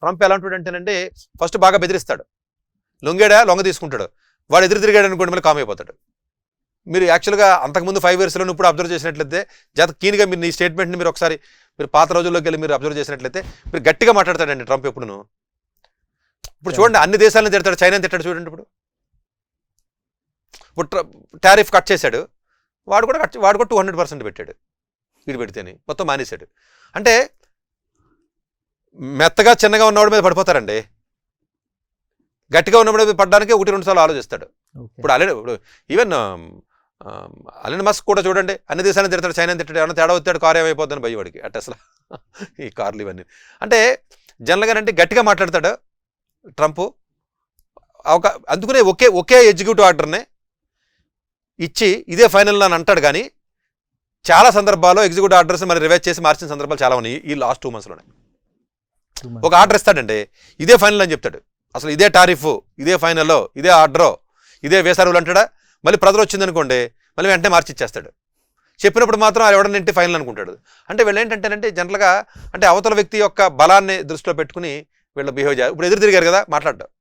Trump ఎలాంటి అంటేనంటే first బాగా బెదిరిస్తాడు, లొంగేడా లొంగ తీసుకుంటాడు, వాడు ఎదురు తిరిగాడు అనుకోండి మళ్ళీ కామ్ అయిపోతాడు. మీరు యాక్చువల్గా అంతకుముందు 5 yearsలో ఇప్పుడు అబ్జర్వ్ చేసినట్లయితే జాత కీన్గా మీరు ఈ స్టేట్మెంట్ని మీరు ఒకసారి మీరు పాత రోజుల్లోకి వెళ్ళి మీరు అబ్జర్వ్ చేసినట్లయితే మీరు గట్టిగా మాట్లాడతాడండి ట్రంప్ ఎప్పుడును. ఇప్పుడు చూడండి అన్ని దేశాలను తిడతాడు, చైనాని తిట్టాడు చూడండి. ఇప్పుడు టారిఫ్ కట్ చేశాడు, వాడు కూడా 200% పెట్టాడు, వీడు పెడితేనే మొత్తం మానేశాడు. అంటే మెత్తగా చిన్నగా ఉన్నవాడి మీద పడిపోతారండి, గట్టిగా ఉన్నవాడి మీద పడడానికి 1-2 సార్లు ఆలోచిస్తాడు. ఇప్పుడు ఈవెన్ అలెన్ మస్క్ కూడా చూడండి, అన్ని దేశాలను తిడతాడు, చైనాని తిట్టాడు, ఏమైనా తేడా వచ్చాడు కారు ఏమైపోద్దని భయవాడికి అట్ట అసలు ఈ కార్లు ఇవన్నీ. అంటే జనరల్గా అంటే గట్టిగా మాట్లాడతాడు ట్రంప్. అందుకనే ఒకే ఎగ్జిక్యూటివ్ ఆర్డర్నే ఇచ్చి ఇదే ఫైనల్ అని అంటాడు. కానీ చాలా సందర్భాల్లో ఎగ్జిక్యూటివ్ ఆర్డర్స్ మరి రివైజ్ చేసి మార్చిన సందర్భాలు చాలా ఉన్నాయి ఈ లాస్ట్ 2 monthsలోనే. ఒక ఆర్డర్ ఇస్తాడండి, ఇదే ఫైనల్ అని చెప్తాడు, అసలు ఇదే టారిఫ్, ఇదే ఫైనల్, ఇదే ఆర్డర్, ఇదే వేసారులు అంటాడా. మళ్ళీ ప్రజలు వచ్చిందనుకోండి మళ్ళీ వెంటనే మార్చి ఇచ్చేస్తాడు. చెప్పినప్పుడు మాత్రం అది ఎవడనంటే ఫైనల్ అనుకుంటాడు. అంటే వీళ్ళు ఏంటంటేనంటే జనరల్గా అంటే అవతల వ్యక్తి యొక్క బలాన్ని దృష్టిలో పెట్టుకుని వీళ్ళు బిహేవ్ చేయాలి. ఇప్పుడు ఎదురు తిరిగారు కదా మాట్లాడ్డాడు,